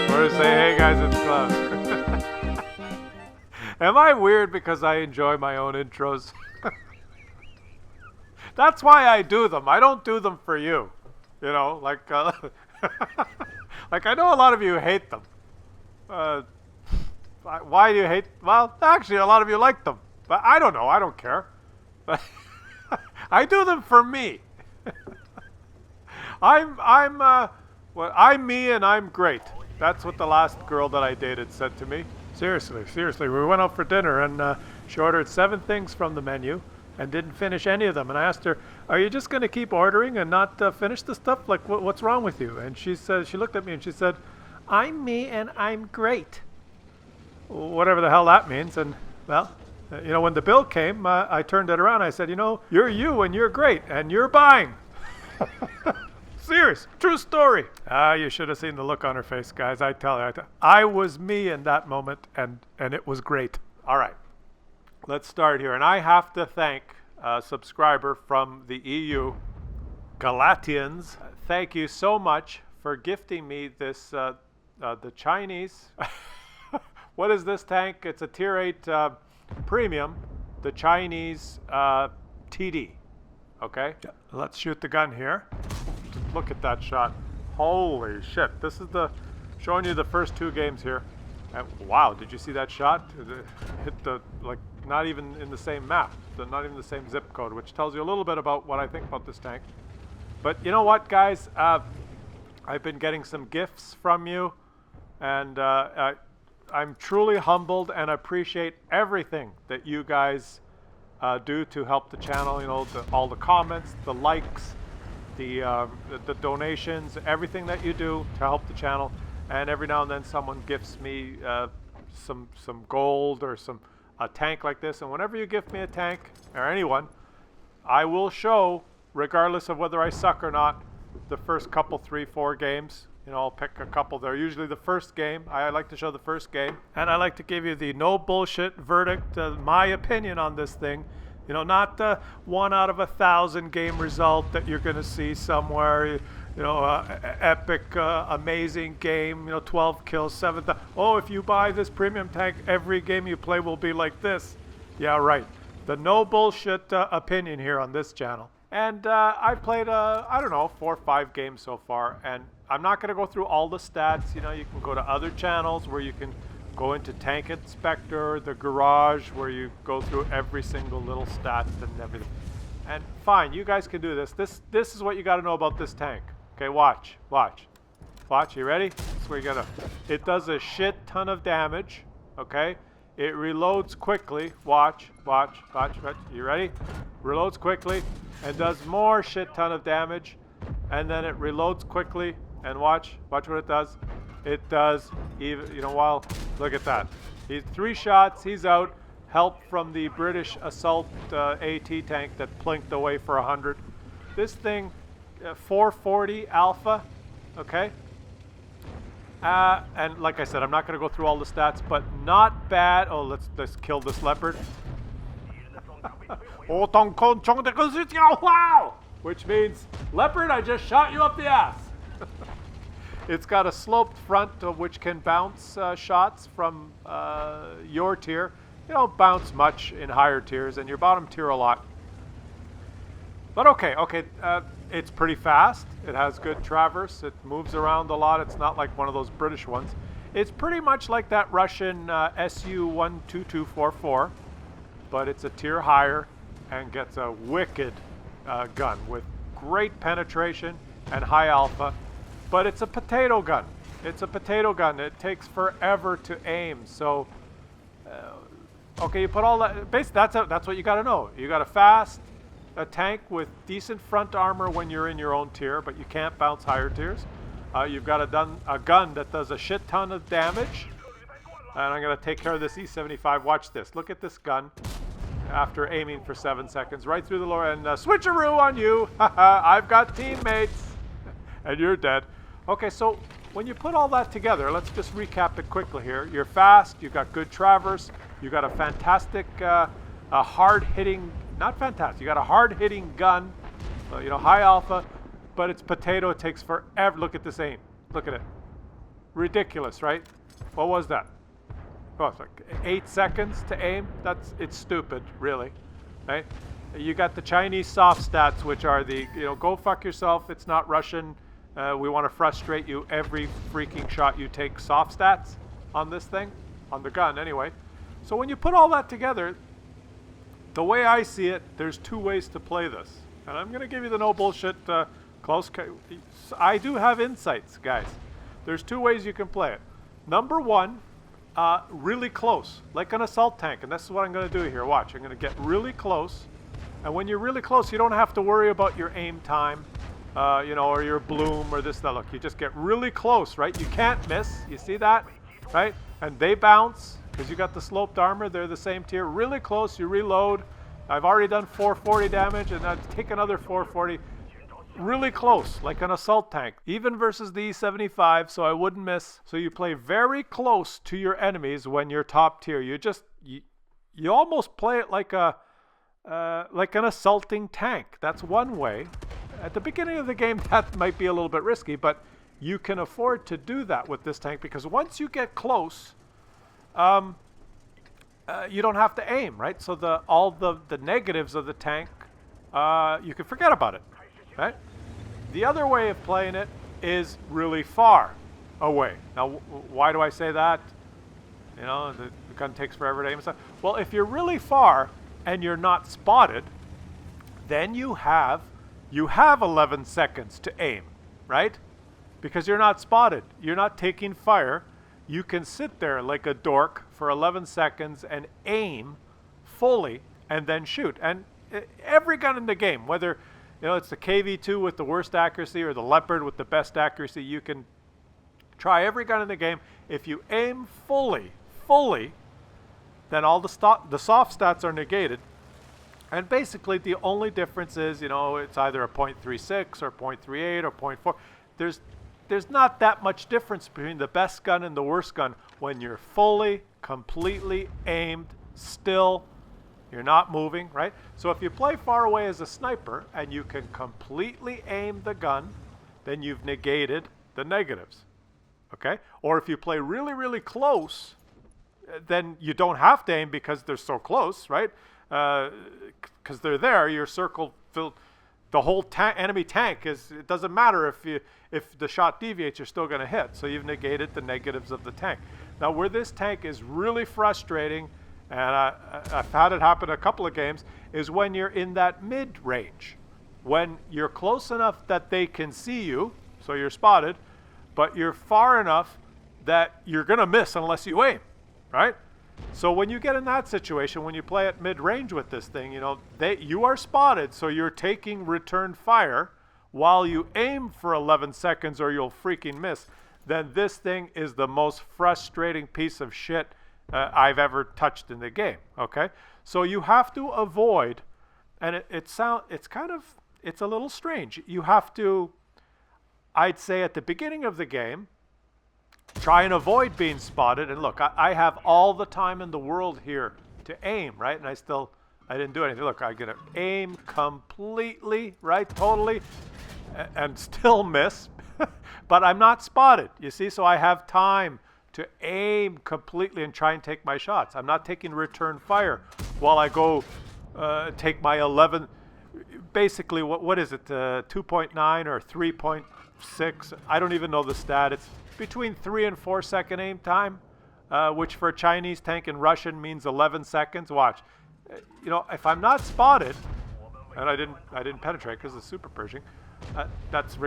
Or say, hey guys, it's Claus. Am I weird because I enjoy my own intros? That's why I do them. I don't do them for you. You know, like, like I know a lot of you hate them. Why do you hate? Well, actually, a lot of you like them. But I don't know. I don't care. But I do them for me. I'm me and I'm great. That's what the last girl that I dated said to me. Seriously. We went out for dinner and she ordered 7 things from the menu and didn't finish any of them. And I asked her, "Are you just going to keep ordering and not finish the stuff? Like, what's wrong with you?" And she said, she looked at me and she said, "I'm me and I'm great." Whatever the hell that means. And well, you know, when the bill came, I turned it around. I said, "You know, you're you and you're great and you're buying." Serious, true story. You should have seen the look on her face, guys. I tell you, I was me in that moment, and it was great. All right, let's start here. And I have to thank a subscriber from the EU, Galatians. Thank you so much for gifting me this, the Chinese. What is this tank? It's a Tier 8 Premium, the Chinese TD. Okay, let's shoot the gun here. Look at that shot. Holy shit. This is showing you the first 2 games here. And wow, did you see that shot? It hit the, like, not even in the same map, not even the same zip code, which tells you a little bit about what I think about this tank. But you know what, guys? I've been getting some gifts from you, and I'm truly humbled and appreciate everything that you guys do to help the channel. You know, all the comments, the likes, the donations, everything that you do to help the channel. And every now and then someone gifts me some gold or a tank like this. And whenever you gift me a tank, or anyone, I will show, regardless of whether I suck or not, the first couple, 3, 4 games. You know, I'll pick a couple. They're usually the first game. I like to show the first game. And I like to give you the no bullshit verdict, my opinion on this thing. You know, not the 1 out of 1,000 game result that you're going to see somewhere. You know, epic, amazing game. You know, 12 kills, 7. Oh, if you buy this premium tank, every game you play will be like this. Yeah, right. The no bullshit opinion here on this channel. And I've played, I don't know, 4 or 5 games so far. And I'm not going to go through all the stats. You know, you can go to other channels where you can go into Tank Inspector, the garage, where you go through every single little stat and everything. And fine, you guys can do this. This is what you got to know about this tank. Okay, watch. You ready? This is where you gotta. It does a shit ton of damage. Okay, it reloads quickly. Watch. You ready? Reloads quickly and does more shit ton of damage, and then it reloads quickly and watch what it does. It does even, you know, while, look at that. He's 3 shots, he's out. Help from the British assault AT tank that plinked away for 100. This thing, 440 alpha, okay? And like I said, I'm not going to go through all the stats, but not bad. Oh, let's kill this leopard. Which means, leopard, I just shot you up the ass. It's got a sloped front which can bounce shots from your tier. You don't bounce much in higher tiers, and your bottom tier a lot. But okay, it's pretty fast. It has good traverse. It moves around a lot. It's not like one of those British ones. It's pretty much like that Russian SU-122-44, but it's a tier higher and gets a wicked gun with great penetration and high alpha, but it's a potato gun. It's a potato gun. It takes forever to aim. So, okay, you put all that. Basically, that's what you got to know. You got a tank with decent front armor when you're in your own tier, but you can't bounce higher tiers. You've got a gun that does a shit ton of damage. And I'm going to take care of this E75. Watch this. Look at this gun after aiming for 7 seconds. Right through the lower end. Switcheroo on you. I've got teammates. And you're dead. Okay, so when you put all that together, let's just recap it quickly here. You're fast. You've got good traverse. You've got a fantastic, hard-hitting... Not fantastic. You got a hard-hitting gun. High alpha. But it's potato. It takes forever. Look at this aim. Look at it. Ridiculous, right? What was that? Oh, it's like 8 seconds to aim. It's stupid, really, right? You got the Chinese soft stats, which are the, go fuck yourself. It's not Russian. We want to frustrate you every freaking shot you take. Soft stats on this thing, on the gun anyway. So when you put all that together, the way I see it, there's 2 ways to play this. And I'm going to give you the no bullshit, Klaus. I do have insights, guys. There's 2 ways you can play it. Number 1, really close, like an assault tank. And this is what I'm going to do here. Watch, I'm going to get really close. And when you're really close, you don't have to worry about your aim time, or your bloom or this, that. Look, you just get really close, right? You can't miss. You see that, right? And they bounce because you got the sloped armor. They're the same tier. Really close, you reload. I've already done 440 damage, and I'll take another 440. Really close, like an assault tank. Even versus the E75, so I wouldn't miss. So you play very close to your enemies when you're top tier. You almost play it like an assaulting tank. That's one way. At the beginning of the game, that might be a little bit risky, but you can afford to do that with this tank because once you get close, you don't have to aim, right? So all the negatives of the tank, you can forget about it, right? The other way of playing it is really far away. Now, why do I say that? The gun takes forever to aim and stuff. Well, if you're really far and you're not spotted, then you have 11 seconds to aim, right? Because you're not spotted. You're not taking fire. You can sit there like a dork for 11 seconds and aim fully and then shoot. And every gun in the game, whether it's the KV-2 with the worst accuracy or the Leopard with the best accuracy, you can try every gun in the game. If you aim fully, then all the soft stats are negated. And basically the only difference is, it's either a .36 or .38 or .4. There's not that much difference between the best gun and the worst gun when you're fully, completely aimed, still, you're not moving, right? So if you play far away as a sniper and you can completely aim the gun, then you've negated the negatives, okay? Or if you play really, really close, then you don't have to aim because they're so close, right? Because they're there, your circle filled. The whole enemy tank it doesn't matter if the shot deviates, you're still going to hit. So you've negated the negatives of the tank. Now, where this tank is really frustrating, and I've had it happen a couple of games, is when you're in that mid-range. When you're close enough that they can see you, so you're spotted, but you're far enough that you're going to miss unless you aim, right? So when you get in that situation, when you play at mid-range with this thing, you are spotted, so you're taking return fire while you aim for 11 seconds or you'll freaking miss. Then this thing is the most frustrating piece of shit I've ever touched in the game, okay? So you have to avoid, and it's a little strange. You have to, I'd say at the beginning of the game, try and avoid being spotted. And look, I have all the time in the world here to aim, right? And I didn't do anything. Look, I'm going to aim completely, right? Totally, and still miss. But I'm not spotted, you see? So I have time to aim completely and try and take my shots. I'm not taking return fire while I go take my 11. Basically, what is it? 2.9 or 3.6? I don't even know the stat. It's between 3 and 4 second aim time, which for a Chinese tank in Russian means 11 seconds. Watch. If I'm not spotted, and I didn't penetrate because it's super Pershing. That's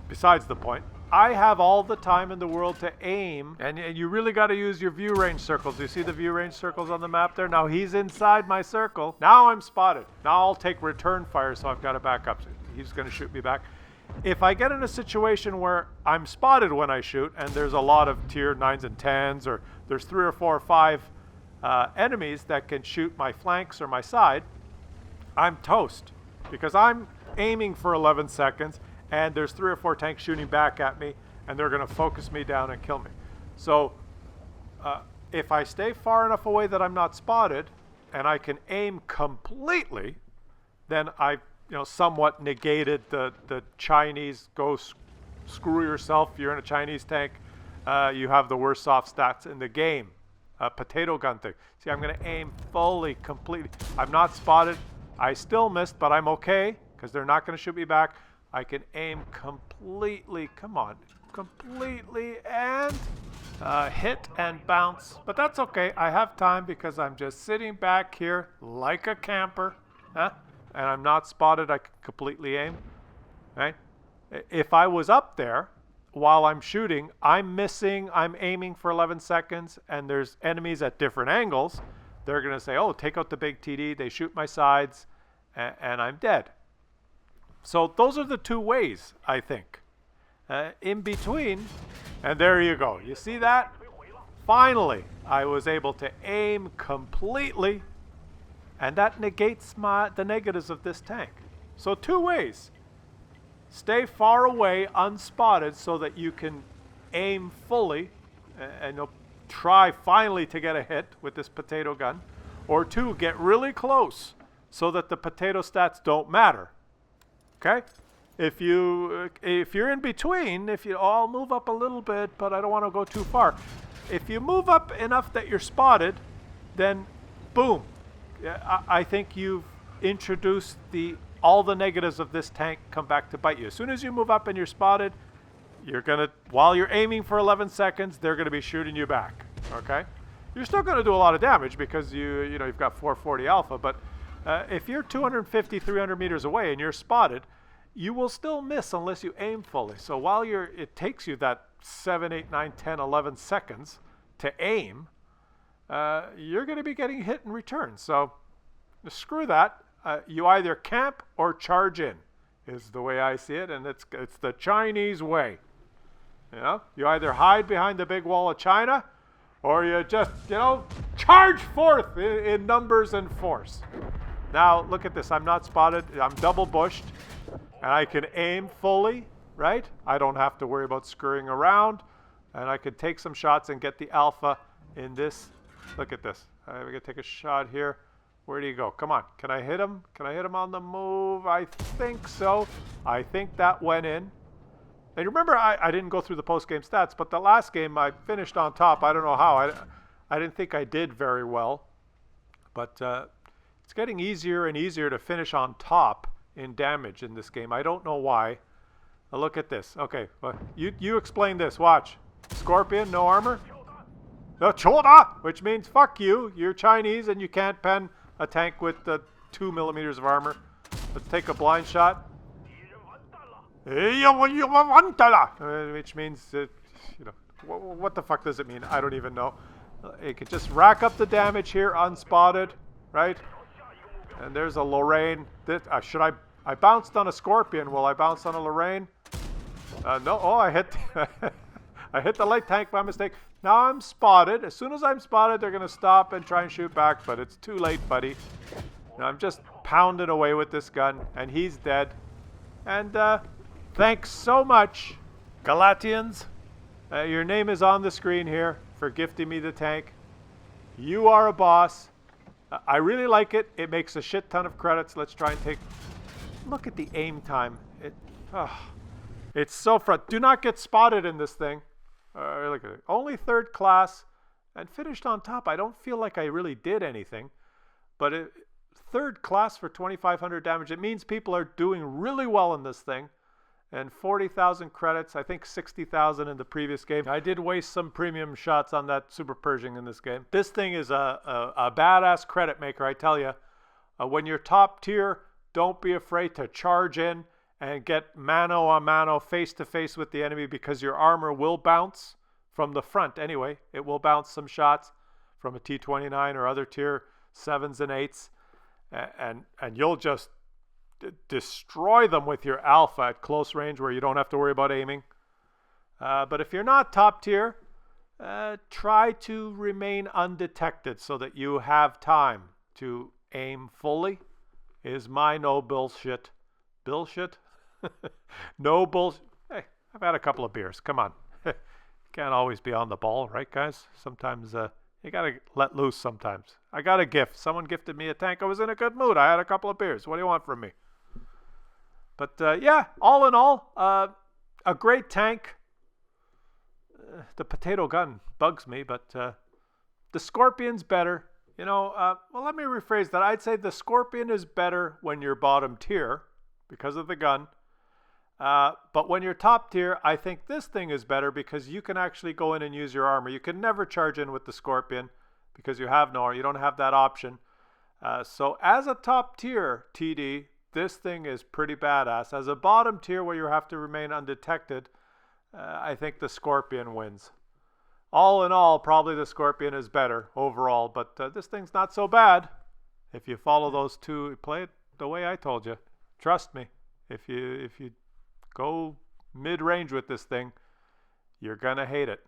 besides the point. I have all the time in the world to aim, and you really got to use your view range circles. Do you see the view range circles on the map there? Now he's inside my circle. Now I'm spotted. Now I'll take return fire, so I've got to back up. So he's going to shoot me back. If I get in a situation where I'm spotted when I shoot, and there's a lot of tier 9s and 10s, or there's 3 or 4 or 5 enemies that can shoot my flanks or my side, I'm toast, because I'm aiming for 11 seconds, and there's 3 or 4 tanks shooting back at me, and they're going to focus me down and kill me. So if I stay far enough away that I'm not spotted, and I can aim completely, then I somewhat negated the Chinese go screw yourself, you're in a Chinese tank, you have the worst soft stats in the game. Potato gun thing. See, I'm going to aim fully, completely. I'm not spotted. I still missed, but I'm okay, because they're not going to shoot me back. I can aim completely, come on, completely, and hit and bounce. But that's okay. I have time because I'm just sitting back here like a camper, and I'm not spotted. I can completely aim. Right? If I was up there while I'm shooting, I'm missing, I'm aiming for 11 seconds, and there's enemies at different angles, they're going to say, oh, take out the big TD. They shoot my sides, and I'm dead. So those are the two ways, I think. In between, and there you go. You see that? Finally, I was able to aim completely, and that negates the negatives of this tank. So 2 ways. Stay far away, unspotted, so that you can aim fully, and you'll try finally to get a hit with this potato gun. Or 2, get really close, so that the potato stats don't matter. Okay? If you're in between, I'll move up a little bit, but I don't want to go too far. If you move up enough that you're spotted, then boom. I think you've introduced all the negatives of this tank come back to bite you. As soon as you move up and you're spotted, while you're aiming for 11 seconds, they're going to be shooting you back. Okay? You're still going to do a lot of damage because you've got 440 alpha, but if you're 250, 300 meters away and you're spotted, you will still miss unless you aim fully. So while it takes you that 7, 8, 9, 10, 11 seconds to aim, you're going to be getting hit in return. So screw that. You either camp or charge in is the way I see it, and it's the Chinese way. You either hide behind the big wall of China, or you just, charge forth in numbers and force. Now, look at this. I'm not spotted. I'm double bushed, and I can aim fully, right? I don't have to worry about screwing around, and I can take some shots and get the alpha in this. Look at this. I'm going to take a shot here. Where do you go? Come on. Can I hit him? Can I hit him on the move? I think so. I think that went in. And remember, I didn't go through the post-game stats, but the last game I finished on top. I don't know how. I didn't think I did very well. But it's getting easier and easier to finish on top in damage in this game. I don't know why. Now look at this. Okay, well, you explain this. Watch. Scorpion, no armor. Choda, which means fuck you. You're Chinese and you can't pen a tank with 2 millimeters of armor. Let's take a blind shot. Which means, what the fuck does it mean? I don't even know. It could just rack up the damage here, unspotted, right? And there's a Lorraine. I bounced on a Scorpion. Will I bounce on a Lorraine? No. Oh, I hit I hit the light tank by mistake. Now I'm spotted. As soon as I'm spotted, they're going to stop and try and shoot back, but it's too late, buddy. I'm just pounding away with this gun, and he's dead. And thanks so much, Galatians. Your name is on the screen here for gifting me the tank. You are a boss. I really like it. It makes a shit ton of credits. Let's try and take... Look at the aim time. It's so front. Do not get spotted in this thing. Look at it. Only 3rd class and finished on top. I don't feel like I really did anything. But 3rd class for 2,500 damage. It means people are doing really well in this thing. And 40,000 credits. I think 60,000 in the previous game. I did waste some premium shots on that Super Pershing in this game. This thing is a badass credit maker, I tell you. When you're top tier, don't be afraid to charge in and get mano a mano, face to face with the enemy, because your armor will bounce from the front anyway. It will bounce some shots from a T-29 or other tier 7s and 8s, and you'll just destroy them with your alpha at close range where you don't have to worry about aiming. But if you're not top tier, try to remain undetected so that you have time to aim fully. Is my no bullshit. Bullshit? No bullshit. Hey, I've had a couple of beers. Come on. Can't always be on the ball, right, guys? Sometimes you gotta let loose sometimes. I got a gift. Someone gifted me a tank. I was in a good mood. I had a couple of beers. What do you want from me? But yeah, all in all, a great tank. The potato gun bugs me, but the Scorpion's better. You know, well, let me rephrase that. I'd say the Scorpion is better when you're bottom tier because of the gun. But when you're top tier, I think this thing is better because you can actually go in and use your armor. You can never charge in with the Scorpion because you have no, you don't have that option. So as a top tier TD, this thing is pretty badass. As a bottom tier where you have to remain undetected, I think the Scorpion wins. All in all, probably the Scorpion is better overall, but this thing's not so bad. If you follow those two, play it the way I told you. Trust me, if you go mid-range with this thing, you're gonna hate it.